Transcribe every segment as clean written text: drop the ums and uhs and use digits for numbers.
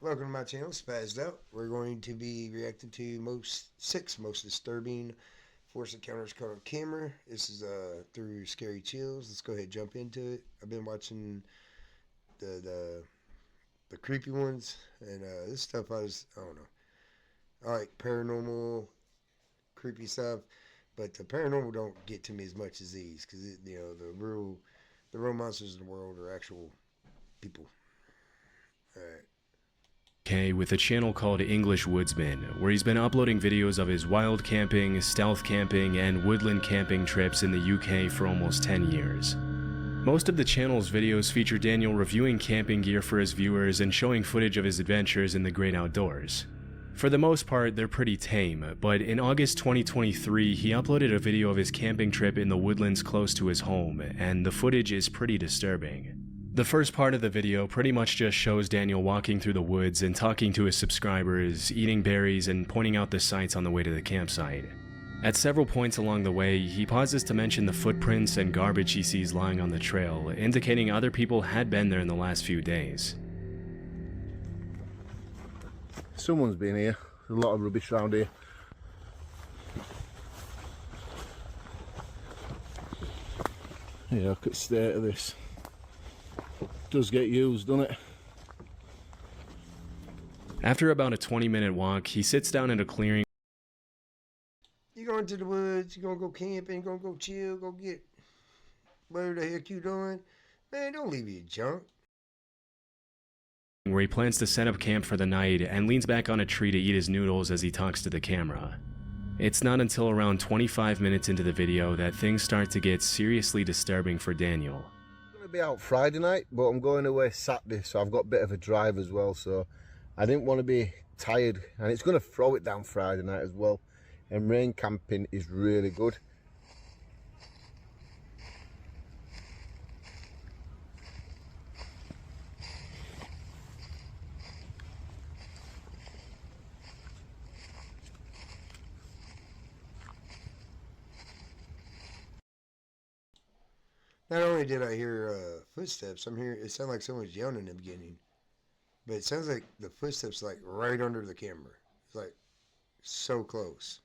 Welcome to my channel, Spazzed Out. We're going to be reacting to six most disturbing force encounters caught on camera. This is through Scary Chills. Let's go ahead and jump into it. I've been watching the the, the creepy ones, and this stuff I don't know. I like paranormal, creepy stuff, but the paranormal don't get to me as much as these because the real monsters in the world are actual people. All right. With a channel called English Woodsman, where he's been uploading videos of his wild camping, stealth camping, and woodland camping trips in the UK for almost 10 years. Most of the channel's videos feature Daniel reviewing camping gear for his viewers and showing footage of his adventures in the great outdoors. For the most part, they're pretty tame, but in August 2023, he uploaded a video of his camping trip in the woodlands close to his home, and the footage is pretty disturbing. The first part of the video pretty much just shows Daniel walking through the woods and talking to his subscribers, eating berries, and pointing out the sights on the way to the campsite. At several points along the way, he pauses to mention the footprints and garbage he sees lying on the trail, indicating other people had been there in the last few days. Someone's been here. There's a lot of rubbish around here. Yeah, look at the state of this. Does get used, doesn't it? After about a 20-minute walk, he sits down in a clearing. You going to the woods, you gonna go camping, you gonna go chill, go get whatever the heck you doing. Man, don't leave your junk. Where he plans to set up camp for the night and leans back on a tree to eat his noodles as he talks to the camera. It's not until around 25 minutes into the video that things start to get seriously disturbing for Daniel. I'm going to be out Friday night, but I'm going away Saturday, so I've got a bit of a drive as well, so I didn't want to be tired, and it's going to throw it down Friday night as well, and rain camping is really good. Not only did I hear footsteps, it sounded like someone was yelling in the beginning. But it sounds like the footsteps like right under the camera. It's like so close.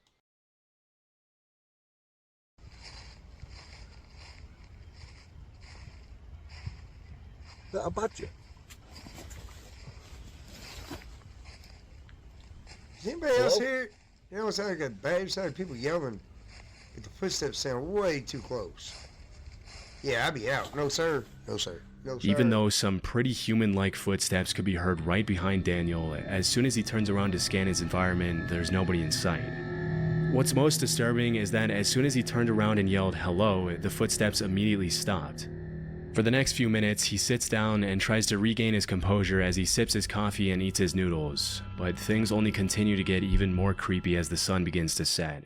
Is that a badger? Does anybody else hear it? You know, it sounds like a bad sound of people yelling, but the footsteps sound way too close. Yeah, I'd be out. No, sir. No, sir. No, sir. Even though some pretty human-like footsteps could be heard right behind Daniel, as soon as he turns around to scan his environment, there's nobody in sight. What's most disturbing is that as soon as he turned around and yelled hello, the footsteps immediately stopped. For the next few minutes, he sits down and tries to regain his composure as he sips his coffee and eats his noodles, but things only continue to get even more creepy as the sun begins to set.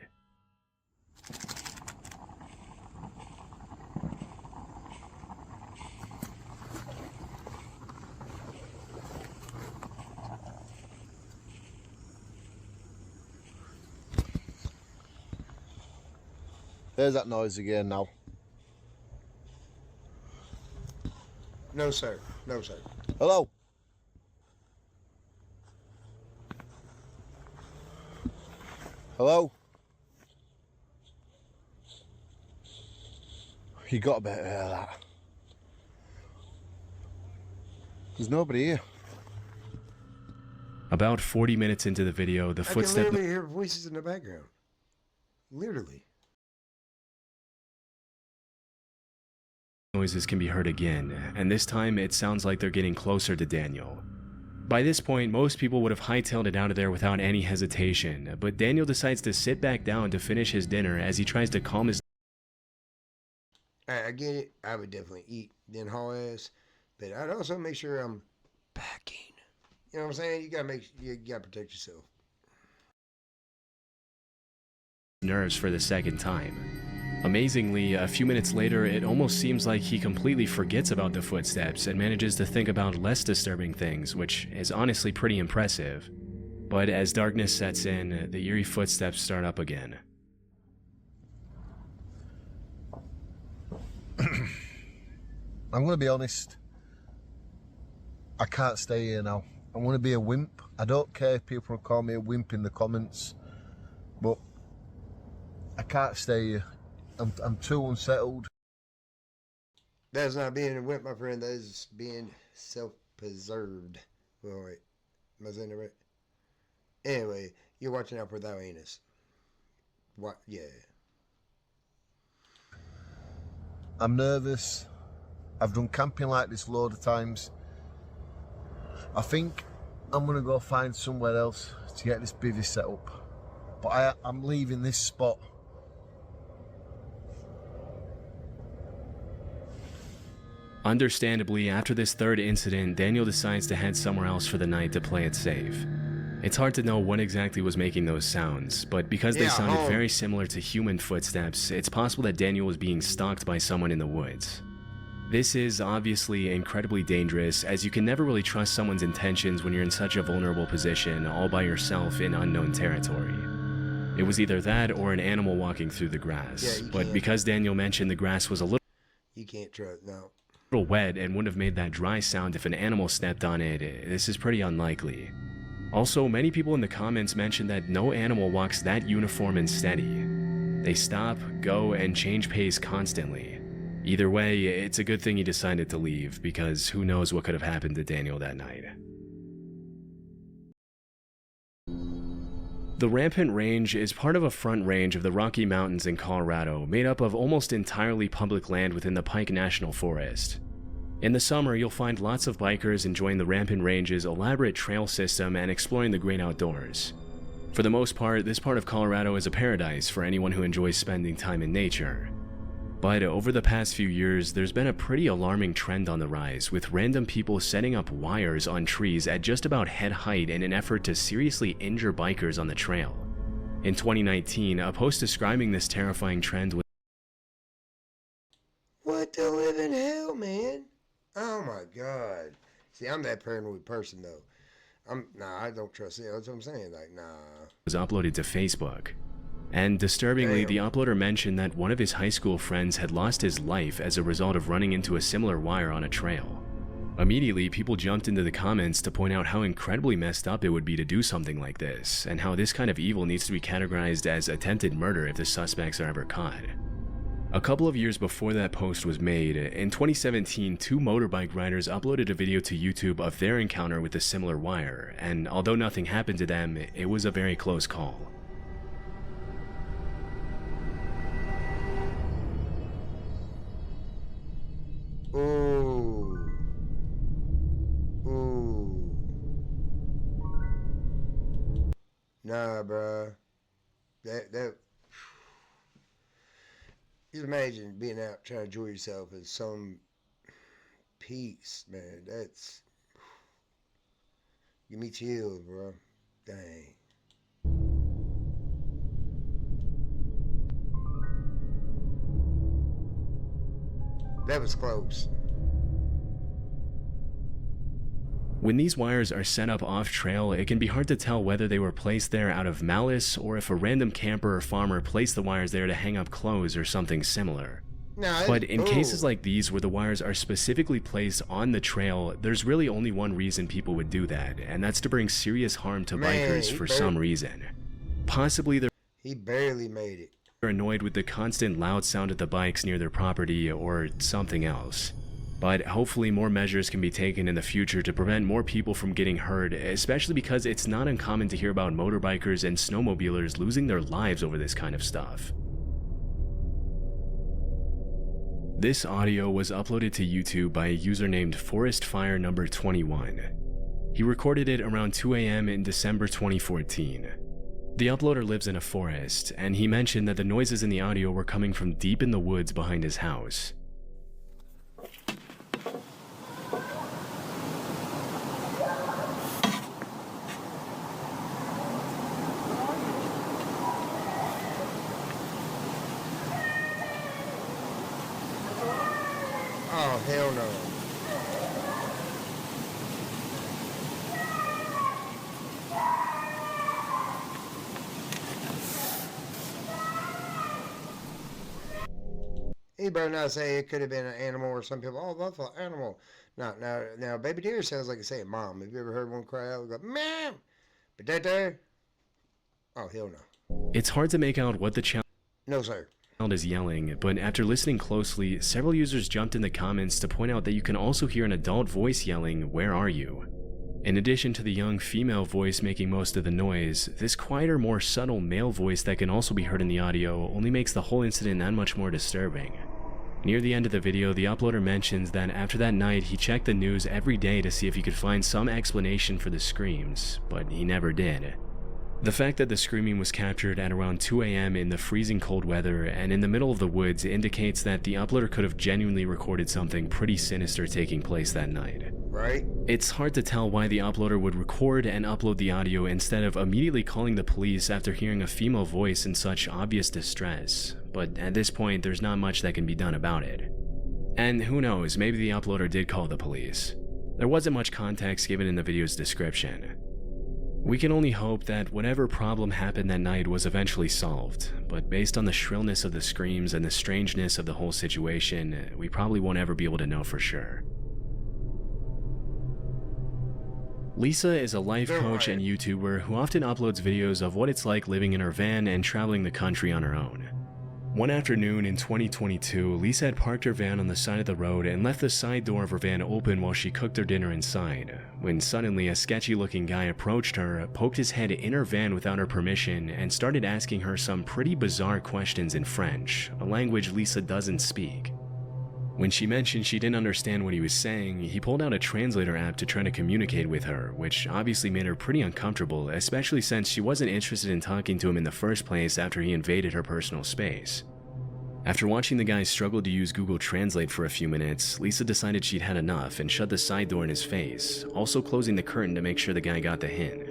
There's that noise again now. No, sir. No, sir. Hello? Hello? You got to better hear that. There's nobody here. About 40 minutes into the video, the I can footstep literally hear voices in the background. Literally. noises can be heard again, and this time it sounds like they're getting closer to Daniel. By this point, most people would have hightailed it out of there without any hesitation, but Daniel decides to sit back down to finish his dinner as he tries to calm his... I get it. I would definitely eat, then haul ass, but I'd also make sure I'm packing. You know what I'm saying? You gotta protect yourself. nerves for the second time. Amazingly, a few minutes later, it almost seems like he completely forgets about the footsteps and manages to think about less disturbing things, which is honestly pretty impressive. But as darkness sets in, the eerie footsteps start up again. I'm going to be honest. I can't stay here now. I want to be a wimp. I don't care if people call me a wimp in the comments, but I can't stay here. I'm too unsettled. That's not being a wimp, my friend. That is being self-preserved. Well, wait. Am I saying that right? Anyway, you're watching out for thou anus. What? Yeah. I'm nervous. I've done camping like this a load of times. I think I'm going to go find somewhere else to get this bivvy set up. But I'm leaving this spot. Understandably, after this third incident, Daniel decides to head somewhere else for the night to play it safe. It's hard to know what exactly was making those sounds, but because they sounded very similar to human footsteps, it's possible that Daniel was being stalked by someone in the woods. This is obviously incredibly dangerous, as you can never really trust someone's intentions when you're in such a vulnerable position, all by yourself in unknown territory. It was either that or an animal walking through the grass, but because Daniel mentioned the grass was a little You can't trust, no. wet and wouldn't have made that dry sound if an animal stepped on it, this is pretty unlikely. Also, many people in the comments mentioned that no animal walks that uniform and steady. They stop, go, and change pace constantly. Either way, it's a good thing he decided to leave, because who knows what could have happened to Daniel that night. The Rampant Range is part of a front range of the Rocky Mountains in Colorado, made up of almost entirely public land within the Pike National Forest. In the summer, you'll find lots of bikers enjoying the Rampant Range's elaborate trail system and exploring the great outdoors. For the most part, this part of Colorado is a paradise for anyone who enjoys spending time in nature. But over the past few years, there's been a pretty alarming trend on the rise, with random people setting up wires on trees at just about head height in an effort to seriously injure bikers on the trail. In 2019, a post describing this terrifying trend was What the living hell, man? Oh my God. See, I'm that paranoid person though. I don't trust it. That's what I'm saying. Like, nah. uploaded to Facebook. And disturbingly, the uploader mentioned that one of his high school friends had lost his life as a result of running into a similar wire on a trail. Immediately, people jumped into the comments to point out how incredibly messed up it would be to do something like this, and how this kind of evil needs to be categorized as attempted murder if the suspects are ever caught. A couple of years before that post was made, in 2017, two motorbike riders uploaded a video to YouTube of their encounter with a similar wire, and although nothing happened to them, it was a very close call. Ooh. Ooh. Nah, bruh. That. Just imagine being out trying to enjoy yourself in some peace, man. That's. Give me chills, bro. Dang. That was close. When these wires are set up off-trail, it can be hard to tell whether they were placed there out of malice or if a random camper or farmer placed the wires there to hang up clothes or something similar. But in cases like these where the wires are specifically placed on the trail, there's really only one reason people would do that, and that's to bring serious harm to bikers for some reason. Possibly he barely made it. They're annoyed with the constant loud sound of the bikes near their property or something else. But hopefully more measures can be taken in the future to prevent more people from getting hurt, especially because it's not uncommon to hear about motorbikers and snowmobilers losing their lives over this kind of stuff. This audio was uploaded to YouTube by a user named ForestFire21. He recorded it around 2 a.m. in December 2014. The uploader lives in a forest, and he mentioned that the noises in the audio were coming from deep in the woods behind his house. Oh, hell no. He better not say it could have been an animal or some people. Oh, that's an animal. No, now, baby deer sounds like it's saying mom. Have you ever heard one cry out? Go, mom. But that there, oh hell no. It's hard to make out what the child No sir. is yelling, but after listening closely, several users jumped in the comments to point out that you can also hear an adult voice yelling, "Where are you?" In addition to the young female voice making most of the noise, this quieter, more subtle male voice that can also be heard in the audio only makes the whole incident that much more disturbing. Near the end of the video, the uploader mentions that after that night, he checked the news every day to see if he could find some explanation for the screams, but he never did. The fact that the screaming was captured at around 2 a.m. in the freezing cold weather and in the middle of the woods indicates that the uploader could have genuinely recorded something pretty sinister taking place that night. Right? It's hard to tell why the uploader would record and upload the audio instead of immediately calling the police after hearing a female voice in such obvious distress, but at this point there's not much that can be done about it. And who knows, maybe the uploader did call the police. There wasn't much context given in the video's description. We can only hope that whatever problem happened that night was eventually solved, but based on the shrillness of the screams and the strangeness of the whole situation, we probably won't ever be able to know for sure. Lisa is a life coach and YouTuber who often uploads videos of what it's like living in her van and traveling the country on her own. One afternoon in 2022, Lisa had parked her van on the side of the road and left the side door of her van open while she cooked her dinner inside, when suddenly a sketchy-looking guy approached her, poked his head in her van without her permission, and started asking her some pretty bizarre questions in French, a language Lisa doesn't speak. When she mentioned she didn't understand what he was saying, he pulled out a translator app to try to communicate with her, which obviously made her pretty uncomfortable, especially since she wasn't interested in talking to him in the first place after he invaded her personal space. After watching the guy struggle to use Google Translate for a few minutes, Lisa decided she'd had enough and shut the side door in his face, also closing the curtain to make sure the guy got the hint.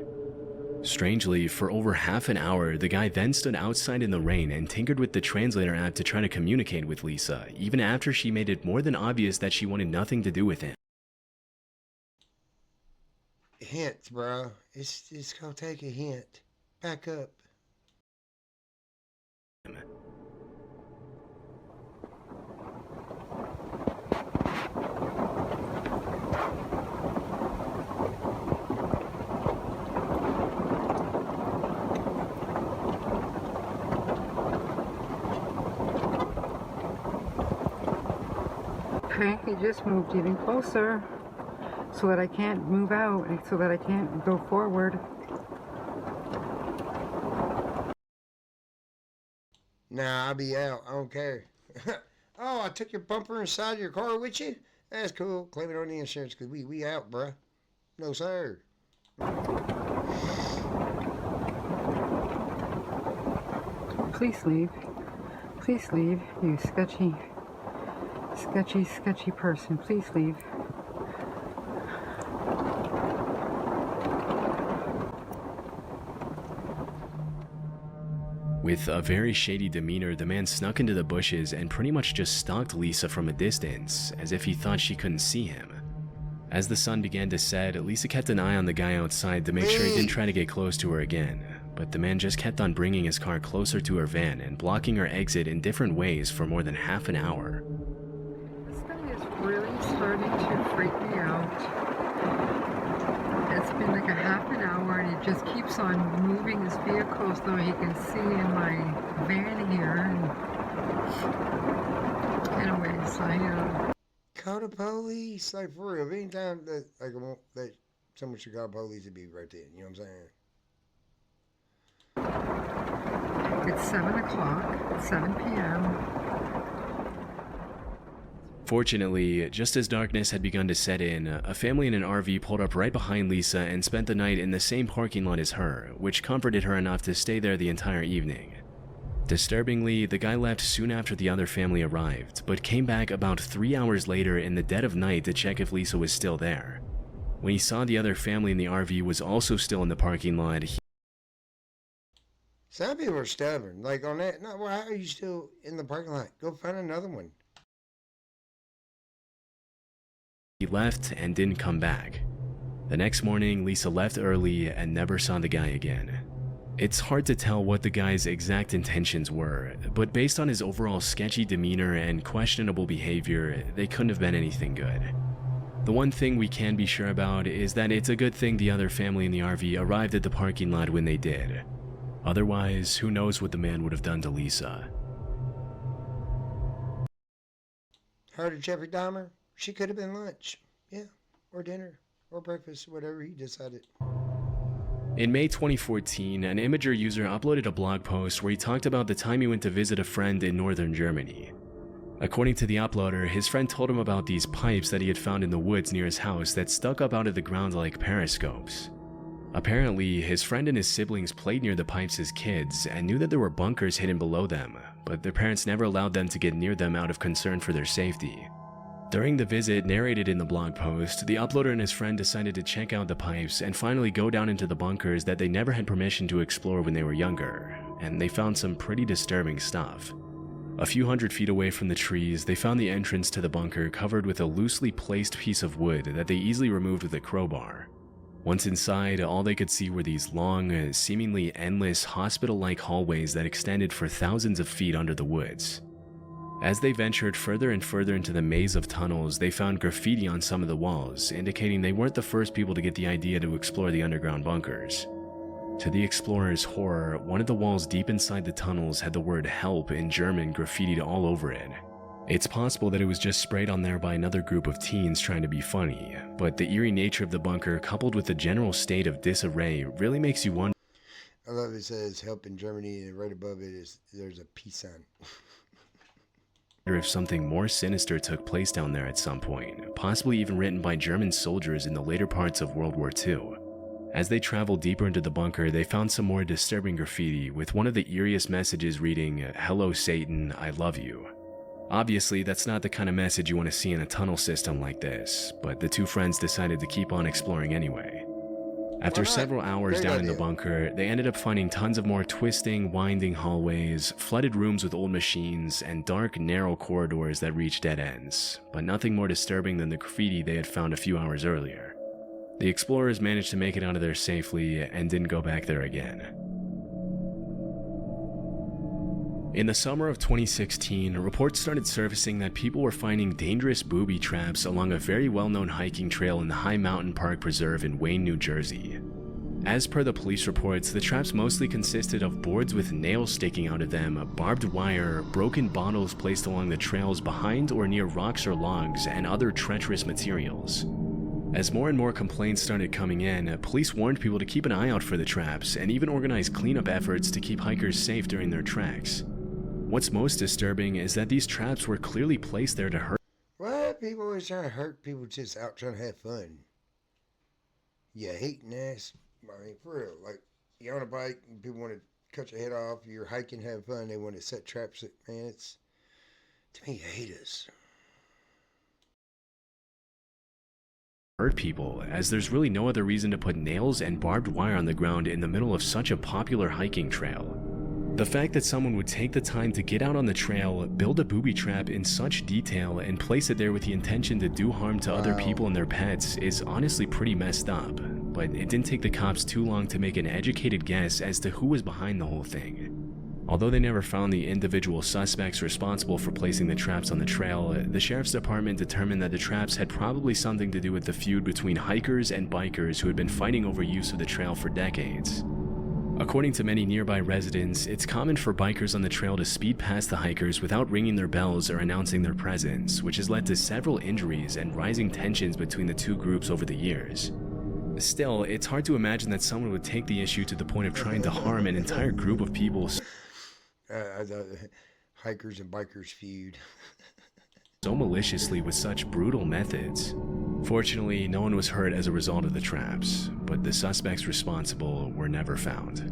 Strangely, for over half an hour, the guy then stood outside in the rain and tinkered with the translator app to try to communicate with Lisa, even after she made it more than obvious that she wanted nothing to do with him. Hints, bro. It's gonna take a hint. Back up. He just moved even closer so that I can't move out and so that I can't go forward. Nah, I'll be out. I don't care. Oh, I took your bumper inside your car with you? That's cool. Claim it on the insurance because we out, bruh. No, sir. Please leave. Please leave, you sketchy person. Please leave. With a very shady demeanor, the man snuck into the bushes and pretty much just stalked Lisa from a distance, as if he thought she couldn't see him. As the sun began to set, Lisa kept an eye on the guy outside to make sure he didn't try to get close to her again, but the man just kept on bringing his car closer to her van and blocking her exit in different ways for more than half an hour. This guy is really starting to freak me out. It's been like a half an hour and he just keeps on moving his vehicle so he can see in my van here. And anyways, Call the police. Like, for real. Anytime that, like, that someone should call the police, it'd be right there. You know what I'm saying? It's 7 o'clock, 7 p.m. Fortunately, just as darkness had begun to set in, a family in an RV pulled up right behind Lisa and spent the night in the same parking lot as her, which comforted her enough to stay there the entire evening. Disturbingly, the guy left soon after the other family arrived, but came back about 3 hours later in the dead of night to check if Lisa was still there. When he saw the other family in the RV was also still in the parking lot, Some people are stubborn. Like, on that, no, well, how are you still in the parking lot? Go find another one. he left and didn't come back. The next morning, Lisa left early and never saw the guy again. It's hard to tell what the guy's exact intentions were, but based on his overall sketchy demeanor and questionable behavior, they couldn't have been anything good. The one thing we can be sure about is that it's a good thing the other family in the RV arrived at the parking lot when they did. Otherwise, who knows what the man would have done to Lisa. Heard of Jeffrey Dahmer? She could have been lunch. Yeah, or dinner, or breakfast, whatever he decided. In May 2014, an Imgur user uploaded a blog post where he talked about the time he went to visit a friend in northern Germany. According to the uploader, his friend told him about these pipes that he had found in the woods near his house that stuck up out of the ground like periscopes. Apparently, his friend and his siblings played near the pipes as kids and knew that there were bunkers hidden below them, but their parents never allowed them to get near them out of concern for their safety. During the visit narrated in the blog post, the uploader and his friend decided to check out the pipes and finally go down into the bunkers that they never had permission to explore when they were younger, and they found some pretty disturbing stuff. A few hundred feet away from the trees, they found the entrance to the bunker covered with a loosely placed piece of wood that they easily removed with a crowbar. Once inside, all they could see were these long, seemingly endless hospital-like hallways that extended for thousands of feet under the woods. As they ventured further and further into the maze of tunnels, they found graffiti on some of the walls, indicating they weren't the first people to get the idea to explore the underground bunkers. To the explorers' horror, one of the walls deep inside the tunnels had the word "help" in German graffitied all over it. It's possible that it was just sprayed on there by another group of teens trying to be funny, but the eerie nature of the bunker coupled with the general state of disarray really makes you wonder. I love it says help in Germany, and right above it is there's a peace sign. If something more sinister took place down there at some point, possibly even written by German soldiers in the later parts of World War II. As they traveled deeper into the bunker, they found some more disturbing graffiti, with one of the eeriest messages reading, "Hello Satan, I love you." Obviously, that's not the kind of message you want to see in a tunnel system like this, but the two friends decided to keep on exploring anyway. After several hours down in the bunker, they ended up finding tons of more twisting, winding hallways, flooded rooms with old machines, and dark, narrow corridors that reached dead ends, but nothing more disturbing than the graffiti they had found a few hours earlier. The explorers managed to make it out of there safely and didn't go back there again. In the summer of 2016, reports started surfacing that people were finding dangerous booby traps along a very well-known hiking trail in the High Mountain Park Preserve in Wayne, New Jersey. As per the police reports, the traps mostly consisted of boards with nails sticking out of them, barbed wire, broken bottles placed along the trails behind or near rocks or logs, and other treacherous materials. As more and more complaints started coming in, police warned people to keep an eye out for the traps and even organized cleanup efforts to keep hikers safe during their treks. What's most disturbing is that these traps were clearly placed there to hurt. What? People always trying to hurt people just out trying to have fun. Yeah, hating ass. I mean, for real. Like, you're on a bike and people want to cut your head off. You're hiking, having fun. They want to set traps. Man, it's, to me, haters. Hurt people, as there's really no other reason to put nails and barbed wire on the ground in the middle of such a popular hiking trail. The fact that someone would take the time to get out on the trail, build a booby trap in such detail, and place it there with the intention to do harm to other people and their pets is honestly pretty messed up, but it didn't take the cops too long to make an educated guess as to who was behind the whole thing. Although they never found the individual suspects responsible for placing the traps on the trail, the sheriff's department determined that the traps had probably something to do with the feud between hikers and bikers who had been fighting over use of the trail for decades. According to many nearby residents, it's common for bikers on the trail to speed past the hikers without ringing their bells or announcing their presence, which has led to several injuries and rising tensions between the two groups over the years. Still, it's hard to imagine that someone would take the issue to the point of trying to harm an entire group of people Hikers and bikers feud. so maliciously with such brutal methods. Fortunately, no one was hurt as a result of the traps, but the suspects responsible were never found.